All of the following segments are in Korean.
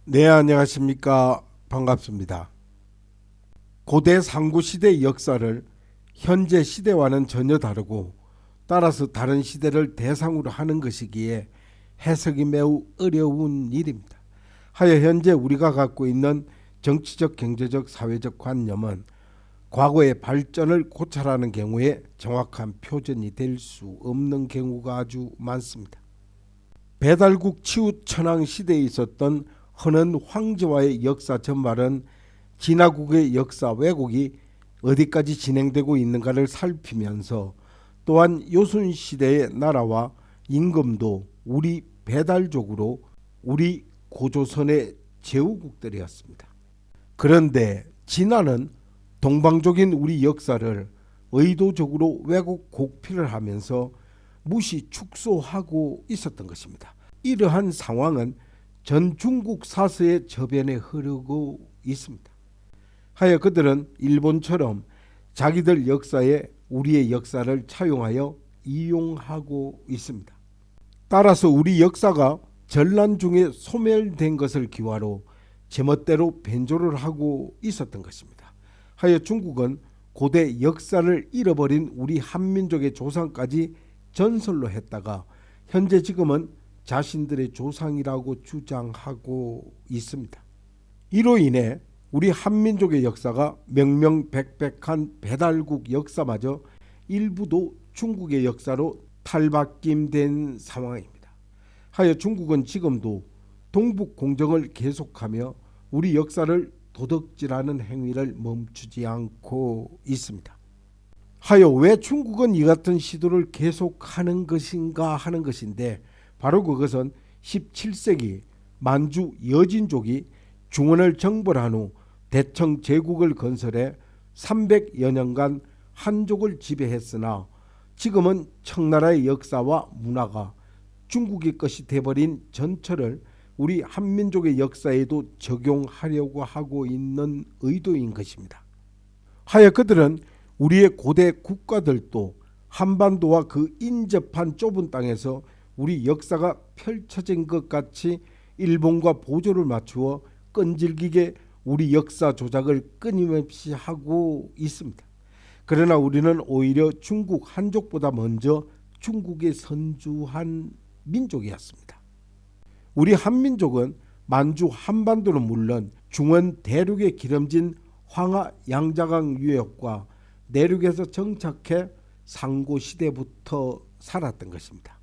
네, 안녕하십니까. 반갑습니다. 고대 상고시대 역사를 현재 시대와는 전혀 다르고 따라서 다른 시대를 대상으로 하는 것이기에 해석이 매우 어려운 일입니다. 하여 현재 우리가 갖고 있는 정치적, 경제적, 사회적 관념은 과거의 발전을 고찰하는 경우에 정확한 표준이 될 수 없는 경우가 아주 많습니다. 배달국 치우천왕 시대에 있었던 흔한 황제와의 역사 전말은 진화국의 역사 왜곡이 어디까지 진행되고 있는가를 살피면서 또한 요순시대의 나라와 임금도 우리 배달족으로 우리 고조선의 제후국들이었습니다. 그런데 진화는 동방적인 우리 역사를 의도적으로 왜곡 곡피를 하면서 무시 축소하고 있었던 것입니다. 이러한 상황은 전 중국 사서의 저변에 흐르고 있습니다. 하여 그들은 일본처럼 자기들 역사에 우리의 역사를 차용하여 이용하고 있습니다. 따라서 우리 역사가 전란 중에 소멸된 것을 기화로 제멋대로 변조를 하고 있었던 것입니다. 하여 중국은 고대 역사를 잃어버린 우리 한민족의 조상까지 전설로 했다가 현재 지금은 자신들의 조상이라고 주장하고 있습니다. 이로 인해 우리 한민족의 역사가 명명백백한 배달국 역사마저 일부도 중국의 역사로 탈바꿈된 상황입니다. 하여 중국은 지금도 동북 공정을 계속하며 우리 역사를 도덕질하는 행위를 멈추지 않고 있습니다. 하여 왜 중국은 이 같은 시도를 계속하는 것인가 하는 것인데 바로 그것은 17세기 만주 여진족이 중원을 정벌한 후 대청 제국을 건설해 300여 년간 한족을 지배했으나 지금은 청나라의 역사와 문화가 중국의 것이 돼버린 전철을 우리 한민족의 역사에도 적용하려고 하고 있는 의도인 것입니다. 하여 그들은 우리의 고대 국가들도 한반도와 그 인접한 좁은 땅에서 우리 역사가 펼쳐진 것 같이 일본과 보조를 맞추어 끈질기게 우리 역사 조작을 끊임없이 하고 있습니다. 그러나 우리는 오히려 중국 한족보다 먼저 중국에 선주한 민족이었습니다. 우리 한민족은 만주 한반도는 물론 중원 대륙에 기름진 황하 양자강 유역과 내륙에서 정착해 상고시대부터 살았던 것입니다.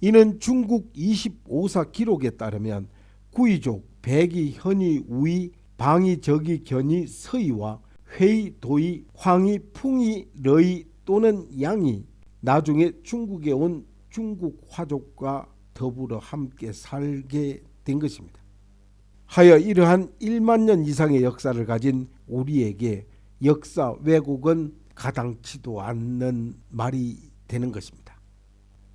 이는 중국 25사 기록에 따르면 구이족, 백이, 현이, 우이, 방이, 적이, 견이, 서이와 회이, 도이, 황이, 풍이, 러이 또는 양이 나중에 중국에 온 중국 화족과 더불어 함께 살게 된 것입니다. 하여 이러한 1만 년 이상의 역사를 가진 우리에게 역사 왜곡은 가당치도 않는 말이 되는 것입니다.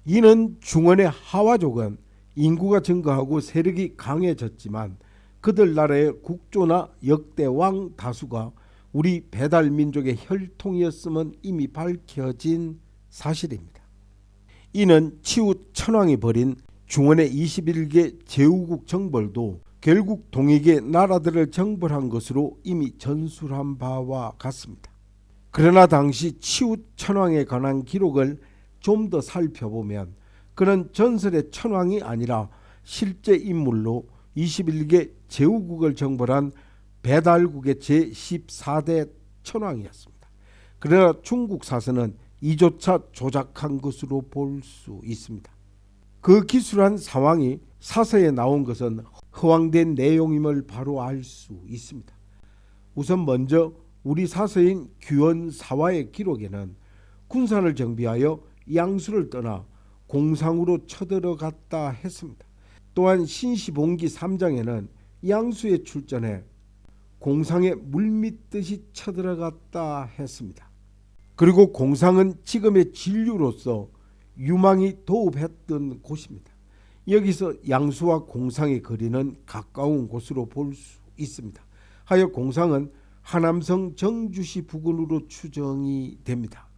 이는 중원의 하와족은 인구가 증가하고 세력이 강해졌지만 그들 나라의 국조나 역대왕 다수가 우리 배달민족의 혈통이었음은 이미 밝혀진 사실입니다. 이는 치우천왕이 벌인 중원의 21개 제후국 정벌도 결국 동익의 나라들을 정벌한 것으로 이미 전술한 바와 같습니다. 그러나 당시 치우천왕에 관한 기록을 좀 더 살펴보면 그는 전설의 천왕이 아니라 실제 인물로 21개 제후국을 정벌한 배달국의 제14대 천왕이었습니다. 그러나 중국 사서는 이조차 조작한 것으로 볼 수 있습니다. 그 기술한 상황이 사서에 나온 것은 허황된 내용임을 바로 알 수 있습니다. 우선 먼저 우리 사서인 규현사화의 기록에는 군사를 정비하여 양수를 떠나 공상으로 쳐들어갔다 했습니다. 또한 신시봉기 3장에는 양수에 출전해 공상에 물밀듯이 쳐들어갔다 했습니다. 그리고 공상은 지금의 진류로서 유망이 도읍했던 곳입니다. 여기서 양수와 공상의 거리는 가까운 곳으로 볼 수 있습니다. 하여 공상은 하남성 정주시 부근으로 추정이 됩니다.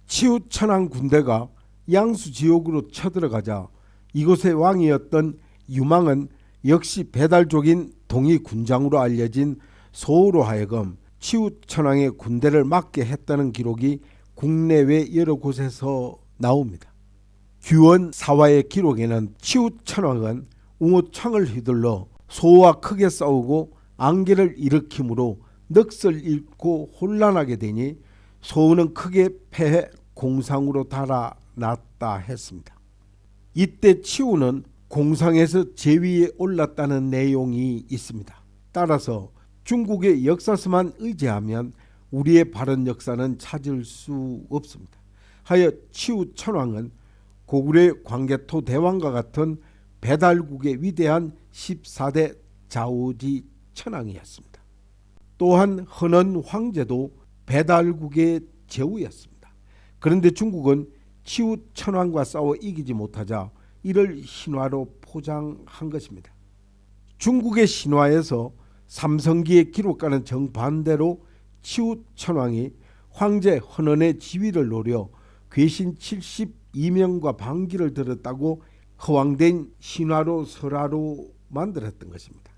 치우천왕 군대가 양수 지역으로 쳐들어가자 이곳의 왕이었던 유망은 역시 배달족인 동이 군장으로 알려진 소우로 하여금 치우천왕의 군대를 맡게 했다는 기록이 국내외 여러 곳에서 나옵니다. 규원 사화의 기록에는 치우천왕은 웅호창을 휘둘러 소와 크게 싸우고 안개를 일으키므로 넋을 잃고 혼란하게 되니 소우는 크게 패해 공상으로 달아났다 했습니다. 이때 치우는 공상에서 제위에 올랐다는 내용이 있습니다. 따라서 중국의 역사서만 의지하면 우리의 바른 역사는 찾을 수 없습니다. 하여 치우천왕은 고구려의 광개토 대왕과 같은 배달국의 위대한 14대 좌우지 천왕이었습니다. 또한 헌원 황제도 배달국의 제후였습니다. 그런데 중국은 치우천왕과 싸워 이기지 못하자 이를 신화로 포장한 것입니다. 중국의 신화에서 삼성기의 기록과는 정반대로 치우천왕이 황제 헌원의 지위를 노려 괴신 72명과 반기를 들었다고 허황된 신화로 설화로 만들었던 것입니다.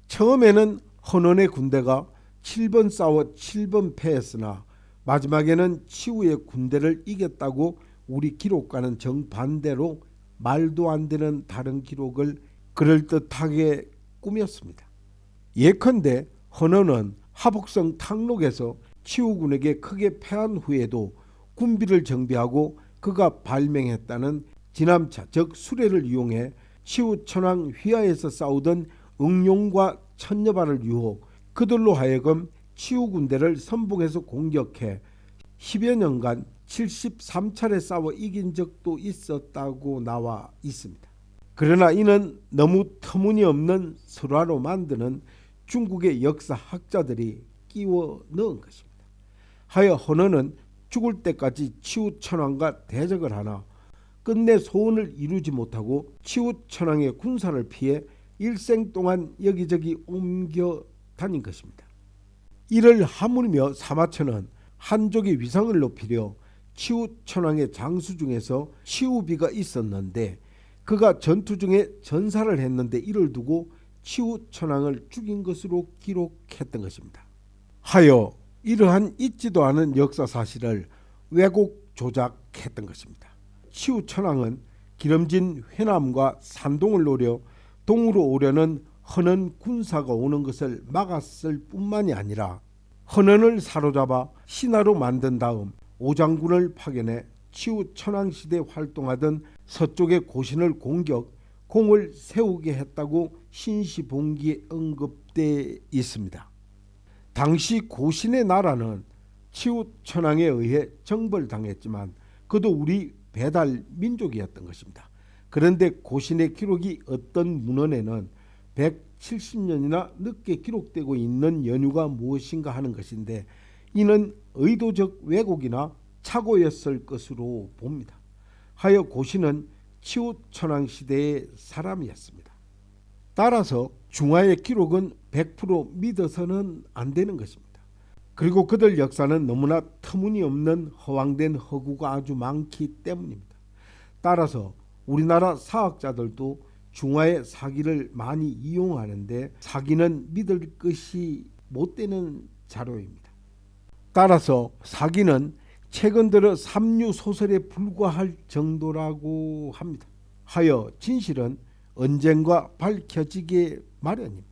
처음에는 헌원의 군대가 7번 싸워 7번 패했으나 마지막에는 치우의 군대를 이겼다고 우리 기록과는 정반대로 말도 안 되는 다른 기록을 그럴듯하게 꾸몄습니다. 예컨대 헌원은 하복성 탕록에서 치우군에게 크게 패한 후에도 군비를 정비하고 그가 발명했다는 진암차 즉 수레를 이용해 치우천왕 휘하에서 싸우던 응용과 천여발을 유혹 그들로 하여금 치우군대를 선봉에서 공격해 10여 년간 73차례 싸워 이긴 적도 있었다고 나와 있습니다. 그러나 이는 너무 터무니없는 설화로 만드는 중국의 역사학자들이 끼워 넣은 것입니다. 하여 헌원은 죽을 때까지 치우천왕과 대적을 하나 끝내 소원을 이루지 못하고 치우천왕의 군사를 피해 일생 동안 여기저기 옮겨 다닌 것입니다. 이를 하물며 사마천은 한족의 위상을 높이려 치우천왕의 장수 중에서 치우비가 있었는데 그가 전투 중에 전사를 했는데 이를 두고 치우천왕을 죽인 것으로 기록했던 것입니다. 하여 이러한 있지도 않은 역사 사실을 왜곡 조작했던 것입니다. 치우천왕은 기름진 회남과 산동을 노려 동으로 오려는 헌원 군사가 오는 것을 막았을 뿐만이 아니라 헌원을 사로잡아 신하로 만든 다음 오장군을 파견해 치우천왕 시대 활동하던 서쪽의 고신을 공격, 공을 세우게 했다고 신시봉기에 언급돼 있습니다. 당시 고신의 나라는 치우천왕에 의해 정벌당했지만 그도 우리 배달 민족이었던 것입니다. 그런데 고신의 기록이 어떤 문헌에는 170년이나 늦게 기록되고 있는 연유가 무엇인가 하는 것인데 이는 의도적 왜곡이나 착오였을 것으로 봅니다. 하여 고신은 치우천왕 시대의 사람이었습니다. 따라서 중화의 기록은 100% 믿어서는 안 되는 것입니다. 그리고 그들 역사는 너무나 터무니없는 허황된 허구가 아주 많기 때문입니다. 따라서 우리나라 사학자들도 중화의 사기를 많이 이용하는데 사기는 믿을 것이 못 되는 자료입니다. 따라서 사기는 최근 들어 삼류 소설에 불과할 정도라고 합니다. 하여 진실은 언젠가 밝혀지게 마련입니다.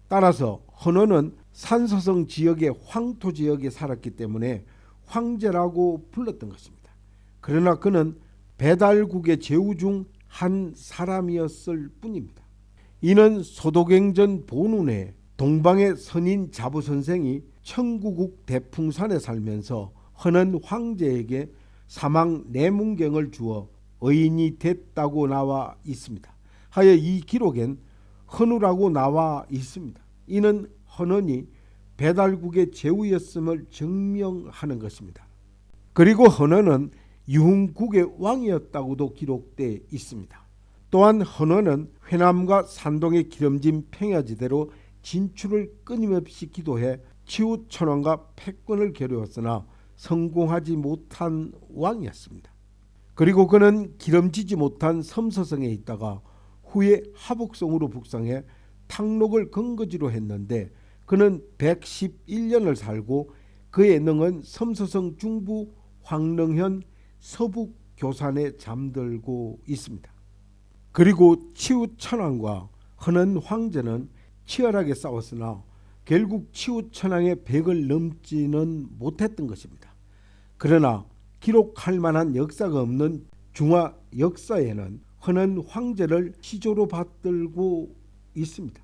따라서 헌원은 산서성 지역의 황토 지역에 살았기 때문에 황제라고 불렀던 것입니다. 그러나 그는 배달국의 제후 중 한 사람이었을 뿐입니다. 이는 소도경전 본운에 동방의 선인 자부선생이 청구국 대풍산에 살면서 헌원 황제에게 사망 내문경을 주어 의인이 됐다고 나와 있습니다. 하여 이 기록엔 헌우라고 나와 있습니다. 이는 헌원이 배달국의 제후였음을 증명하는 것입니다. 그리고 헌원은 유흥국의 왕이었다고도 기록되어 있습니다. 또한 헌원은 회남과 산동의 기름진 평야지대로 진출을 끊임없이 기도해 치우천왕과 패권을 겨루었으나 성공하지 못한 왕이었습니다. 그리고 그는 기름지지 못한 섬서성에 있다가 후에 하복성으로 북상해 탕록을 근거지로 했는데 그는 111년을 살고 그의 능은 섬서성 중부 황릉현 서북 교산에 잠들고 있습니다. 그리고 치우천왕과 흔한 황제는 치열하게 싸웠으나 결국 치우천왕의 100을 넘지는 못했던 것입니다. 그러나 기록할 만한 역사가 없는 중화 역사에는 흔한 황제를 시조로 받들고 있습니다.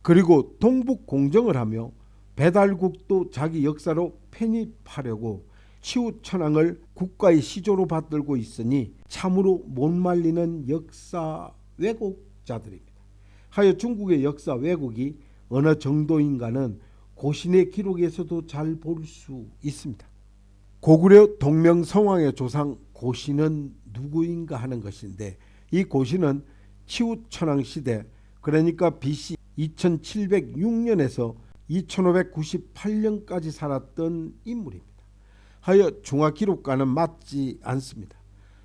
그리고 동북 공정을 하며 배달국도 자기 역사로 편입하려고 치우천왕을 국가의 시조로 받들고 있으니 참으로 못 말리는 역사 왜곡자들입니다. 하여 중국의 역사 왜곡이 어느 정도인가는 고신의 기록에서도 잘 볼 수 있습니다. 고구려 동명성왕의 조상 고신은 누구인가 하는 것인데 이 고신은 치우천왕 시대 그러니까 BC 2706년에서 2598년까지 살았던 인물입니다. 하여 중화 기록과는 맞지 않습니다.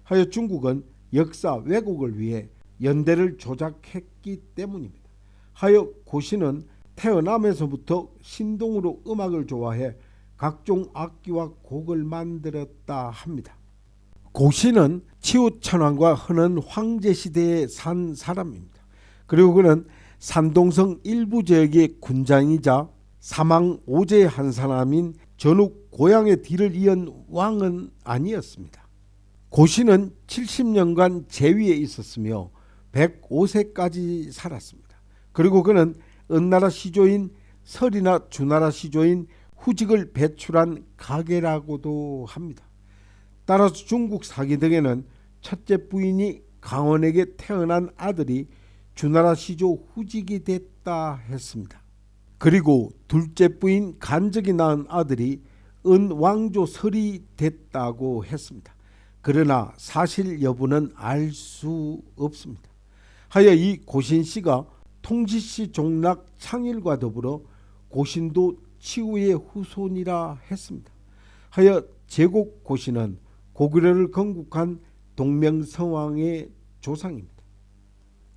하여 중국은 역사 왜곡을 위해 연대를 조작했기 때문입니다. 하여 고신은 태어나면서부터 신동으로 음악을 좋아해 각종 악기와 곡을 만들었다 합니다. 고신은 치우천왕과 흔한 황제 시대에 산 사람입니다. 그리고 그는 산동성 일부 지역의 군장이자 사망 오제의 한 사람인 전욱 고향의 뒤를 이은 왕은 아니었습니다. 고신은 70년간 제위에 있었으며 105세까지 살았습니다. 그리고 그는 은나라 시조인 설이나 주나라 시조인 후직을 배출한 가계라고도 합니다. 따라서 중국 사기 등에는 첫째 부인이 강원에게 태어난 아들이 주나라 시조 후직이 됐다 했습니다. 그리고 둘째 부인 간적이 낳은 아들이 은왕조 설이 됐다고 했습니다. 그러나 사실 여부는 알 수 없습니다. 하여 이 고신씨가 통지씨 종락 창일과 더불어 고신도 치우의 후손이라 했습니다. 하여 제곡 고신은 고구려를 건국한 동명성왕의 조상입니다.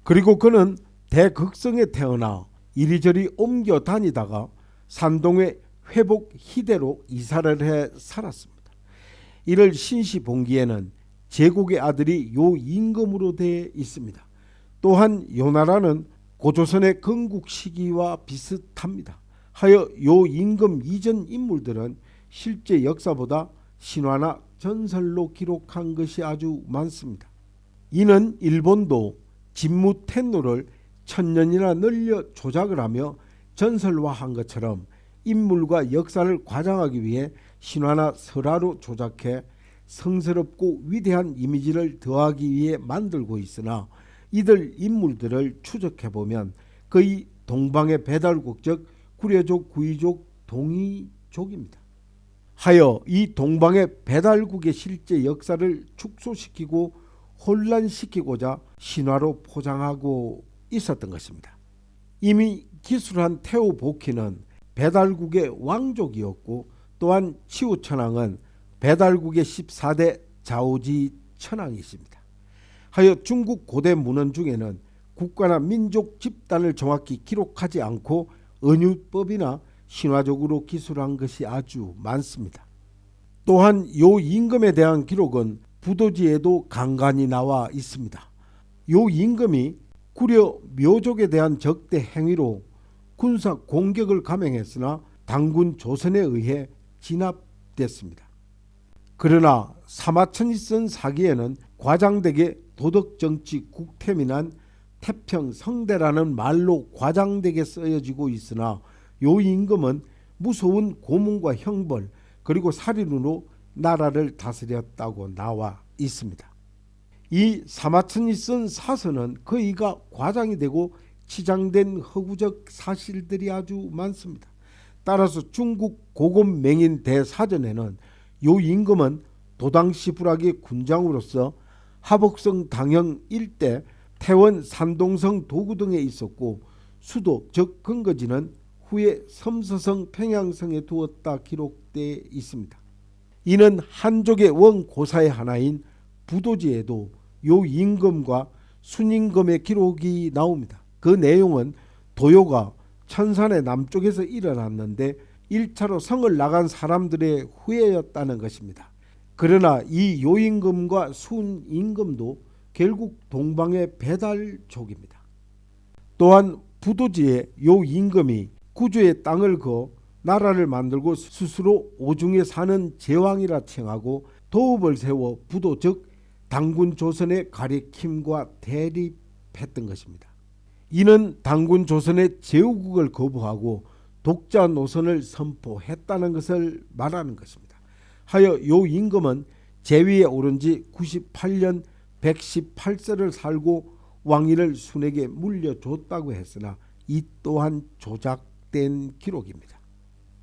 그리고 그는 대극성에 태어나 이리저리 옮겨 다니다가 산동의 회복 희대로 이사를 해 살았습니다. 이를 신시봉기에는 제곡의 아들이 요임금으로 되어 있습니다. 또한 요나라는 고조선의 건국 시기와 비슷합니다. 하여 요임금 이전 인물들은 실제 역사보다 신화나 전설로 기록한 것이 아주 많습니다. 이는 일본도 진무텐노를 1000년이나 늘려 조작을 하며 전설화한 것처럼 인물과 역사를 과장하기 위해 신화나 설화로 조작해 성스럽고 위대한 이미지를 더하기 위해 만들고 있으나 이들 인물들을 추적해보면 거의 동방의 배달국 즉 구려족, 구이족, 동이족입니다. 하여 이 동방의 배달국의 실제 역사를 축소시키고 혼란시키고자 신화로 포장하고 있었던 것입니다. 이미 기술한 태우복희는 배달국의 왕족이었고 또한 치우천왕은 배달국의 14대 자오지 천왕이십니다. 하여 중국 고대 문헌 중에는 국가나 민족 집단을 정확히 기록하지 않고 은유법이나 신화적으로 기술한 것이 아주 많습니다. 또한 요 임금에 대한 기록은 부도지에도 간간히 나와 있습니다. 요 임금이 구려 묘족에 대한 적대 행위로 군사 공격을 감행했으나 당군 조선에 의해 진압됐습니다. 그러나 사마천이 쓴 사기에는 과장되게 도덕정치 국태민한 태평성대라는 말로 과장되게 쓰여지고 있으나 요 임금은 무서운 고문과 형벌 그리고 살인으로 나라를 다스렸다고 나와 있습니다. 이 사마천이 쓴 사서는 거의가 과장이 되고 치장된 허구적 사실들이 아주 많습니다. 따라서 중국 고급 맹인 대사전에는 요 임금은 도당시 불악의 군장으로서 하복성 당형 일대 태원 산동성 도구 등에 있었고 수도 즉 근거지는 후에 섬서성 평양성에 두었다 기록되어 있습니다. 이는 한족의 원고사의 하나인 부도지에도 요 임금과 순임금의 기록이 나옵니다. 그 내용은 도요가 천산의 남쪽에서 일어났는데 1차로 성을 나간 사람들의 후예였다는 것입니다. 그러나 이 요임금과 순임금도 결국 동방의 배달족입니다. 또한 부도지의 요임금이 구주의 땅을 거 나라를 만들고 스스로 오중에 사는 제왕이라 칭하고 도읍을 세워 부도 즉 당군 조선의 가리킴과 대립했던 것입니다. 이는 당군 조선의 제후국을 거부하고 독자 노선을 선포했다는 것을 말하는 것입니다. 하여 요임금은 제위에 오른 지 98년 118세를 살고 왕위를 순에게 물려줬다고 했으나 이 또한 조작된 기록입니다.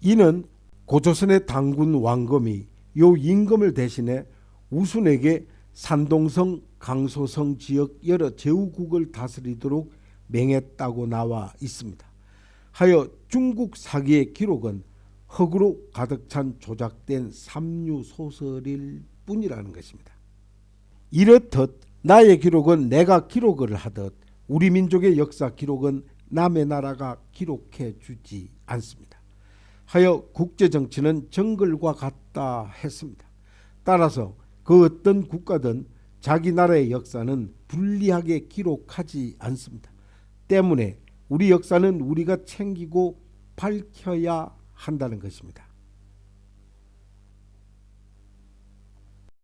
이는 고조선의 당군 왕검이 요임금을 대신해 우순에게 산동성, 강소성 지역 여러 제후국을 다스리도록 명했다고 나와 있습니다. 하여 중국 사기의 기록은 허구로 가득 찬 조작된 삼류소설일 뿐이라는 것입니다. 이렇듯 나의 기록은 내가 기록을 하듯 우리 민족의 역사 기록은 남의 나라가 기록해 주지 않습니다. 하여 국제정치는 정글과 같다 했습니다. 따라서 그 어떤 국가든 자기 나라의 역사는 불리하게 기록하지 않습니다. 때문에 우리 역사는 우리가 챙기고 밝혀야 한다는 것입니다.